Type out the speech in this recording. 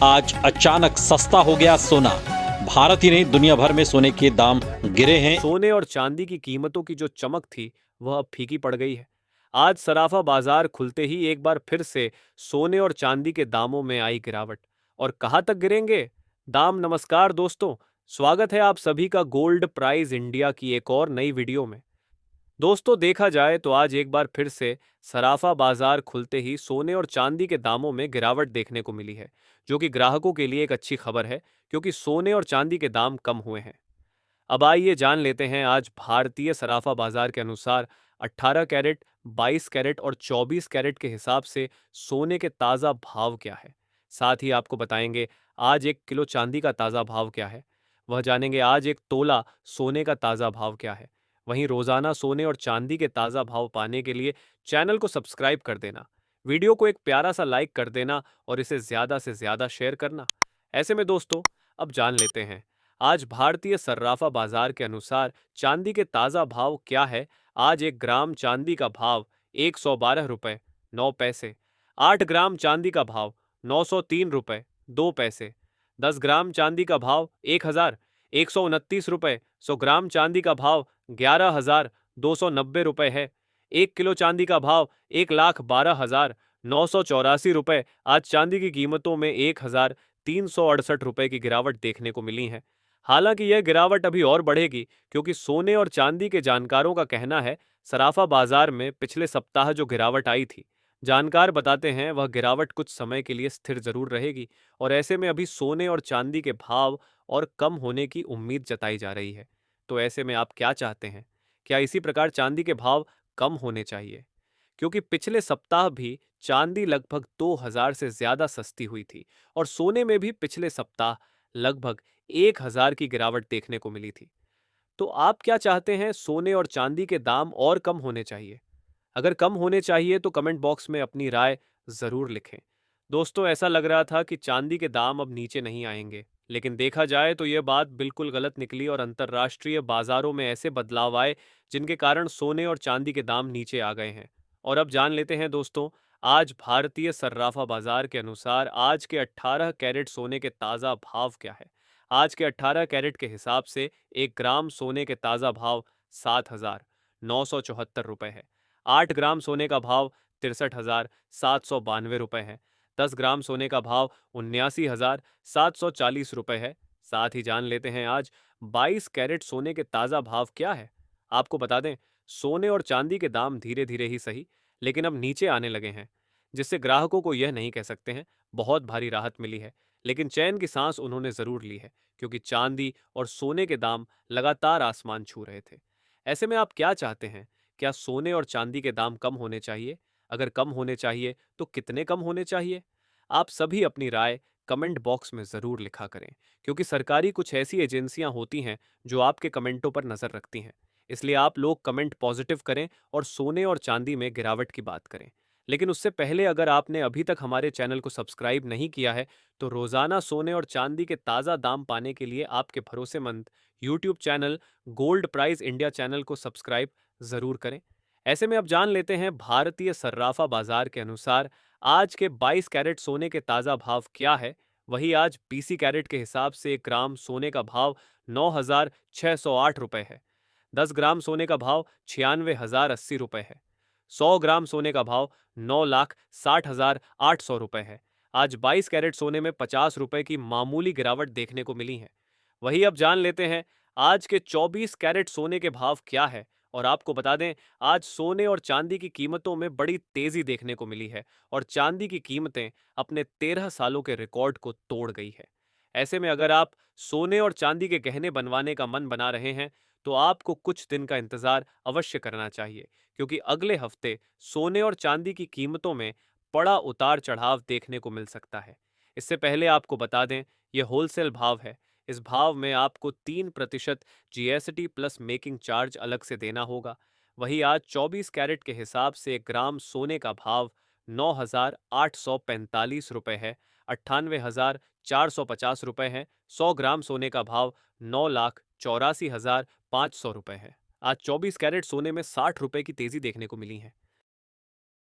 आज अचानक सस्ता हो गया सोना। भारत ही नहीं दुनिया भर में सोने के दाम गिरे हैं। सोने और चांदी की कीमतों की जो चमक थी वह अब फीकी पड़ गई है। आज सराफा बाजार खुलते ही एक बार फिर से सोने और चांदी के दामों में आई गिरावट। और कहां तक गिरेंगे दाम? नमस्कार दोस्तों, स्वागत है आप सभी का गोल्ड प्राइज इंडिया की एक और नई वीडियो में। दोस्तों, देखा जाए तो आज एक बार फिर से सराफा बाजार खुलते ही सोने और चांदी के दामों में गिरावट देखने को मिली है, जो कि ग्राहकों के लिए एक अच्छी खबर है, क्योंकि सोने और चांदी के दाम कम हुए हैं। अब आइए जान लेते हैं आज भारतीय सराफा बाजार के अनुसार 18 कैरेट, 22 कैरेट और 24 कैरेट के हिसाब से सोने के ताज़ा भाव क्या है। साथ ही आपको बताएंगे आज 1 किलो चांदी का ताज़ा भाव क्या है। वह जानेंगे आज एक तोला सोने का ताज़ा भाव क्या है। वहीं रोजाना सोने और चांदी के ताज़ा भाव पाने के लिए चैनल को सब्सक्राइब कर देना, वीडियो को एक प्यारा सा लाइक कर देना और इसे ज़्यादा से ज़्यादा शेयर करना। ऐसे में दोस्तों, अब जान लेते हैं आज भारतीय सर्राफा बाजार के अनुसार चांदी के ताज़ा भाव क्या है। आज 1 ग्राम चांदी का भाव 112 रुपये 9 पैसे। 8 ग्राम चांदी का भाव 903 रुपये 2 पैसे। 10 ग्राम चांदी का भाव 1,129 रुपये। 100 ग्राम चांदी का भाव 11,290 रुपये है। 1 किलो चांदी का भाव 1,12,984 रुपये। आज चांदी की कीमतों में 1,368 रुपये की गिरावट देखने को मिली है। हालांकि यह गिरावट अभी और बढ़ेगी, क्योंकि सोने और चांदी के जानकारों का कहना है सराफा बाजार में पिछले सप्ताह जो गिरावट आई थी, जानकार बताते हैं वह गिरावट कुछ समय के लिए स्थिर जरूर रहेगी। और ऐसे में अभी सोने और चांदी के भाव और कम होने की उम्मीद जताई जा रही है। तो ऐसे में आप क्या चाहते हैं? क्या इसी प्रकार चांदी के भाव कम होने चाहिए? क्योंकि पिछले सप्ताह भी चांदी लगभग 2,000 से ज्यादा सस्ती हुई थी और सोने में भी पिछले सप्ताह लगभग 1,000 की गिरावट देखने को मिली थी। तो आप क्या चाहते हैं, सोने और चांदी के दाम और कम होने चाहिए? अगर कम होने चाहिए तो कमेंट बॉक्स में अपनी राय जरूर लिखें। दोस्तों, ऐसा लग रहा था कि चांदी के दाम अब नीचे नहीं आएंगे, लेकिन देखा जाए तो यह बात बिल्कुल गलत निकली और अंतर्राष्ट्रीय बाजारों में ऐसे बदलाव आए जिनके कारण सोने और चांदी के दाम नीचे आ गए हैं। और अब जान लेते हैं दोस्तों, आज भारतीय सर्राफा बाजार के अनुसार आज के 18 कैरेट सोने के ताज़ा भाव क्या है। आज के 18 कैरेट के हिसाब से 1 ग्राम सोने के ताज़ा भाव 7,974 रुपये है। 8 ग्राम सोने का भाव 63,792 रुपये है। 10 ग्राम सोने का भाव 79,740 रुपये है। साथ ही जान लेते हैं आज 22 कैरेट सोने के ताज़ा भाव क्या है। आपको बता दें, सोने और चांदी के दाम धीरे धीरे ही सही, लेकिन अब नीचे आने लगे हैं, जिससे ग्राहकों को यह नहीं कह सकते हैं बहुत भारी राहत मिली है, लेकिन चैन की सांस उन्होंने जरूर ली है, क्योंकि चांदी और सोने के दाम लगातार आसमान छू रहे थे। ऐसे में आप क्या चाहते हैं? क्या सोने और चांदी के दाम कम होने चाहिए? अगर कम होने चाहिए तो कितने कम होने चाहिए? आप सभी अपनी राय कमेंट बॉक्स में ज़रूर लिखा करें, क्योंकि सरकारी कुछ ऐसी एजेंसियां होती हैं जो आपके कमेंटों पर नज़र रखती हैं। इसलिए आप लोग कमेंट पॉजिटिव करें और सोने और चांदी में गिरावट की बात करें। लेकिन उससे पहले अगर आपने अभी तक हमारे चैनल को सब्सक्राइब नहीं किया है, तो रोज़ाना सोने और चांदी के ताज़ा दाम पाने के लिए आपके भरोसेमंद YouTube channel gold prize India channel को सब्सक्राइब ज़रूर करें। ऐसे में अब जान लेते हैं भारतीय सर्राफा बाजार के अनुसार आज के 22 कैरेट सोने के ताज़ा भाव क्या है। वही आज 20 कैरेट के हिसाब से 1 ग्राम सोने का भाव 9,608 रुपये है। 10 ग्राम सोने का भाव 96,080 रुपये है। 100 ग्राम सोने का भाव 9,60,800 रुपये है। आज 22 कैरेट सोने में 50 रुपये की मामूली गिरावट देखने को मिली है। वही अब जान लेते हैं आज के 24 कैरेट सोने के भाव क्या है। और आपको बता दें, आज सोने और चांदी की कीमतों में बड़ी तेजी देखने को मिली है और चांदी की कीमतें अपने 13 सालों के रिकॉर्ड को तोड़ गई है। ऐसे में अगर आप सोने और चांदी के गहने बनवाने का मन बना रहे हैं, तो आपको कुछ दिन का इंतजार अवश्य करना चाहिए, क्योंकि अगले हफ्ते सोने और चांदी की कीमतों में बड़ा उतार चढ़ाव देखने को मिल सकता है। इससे पहले आपको बता दें, यह होलसेल भाव है। इस भाव में आपको 3% जीएसटी प्लस मेकिंग चार्ज अलग से देना होगा। वही आज 24 कैरेट के हिसाब से 1 ग्राम सोने का भाव 9,845 रुपये है। 98,450 रुपये है। 100 ग्राम सोने का भाव 9,84,500 रुपये है। आज 24 कैरेट सोने में 60 रुपये की तेजी देखने को मिली है।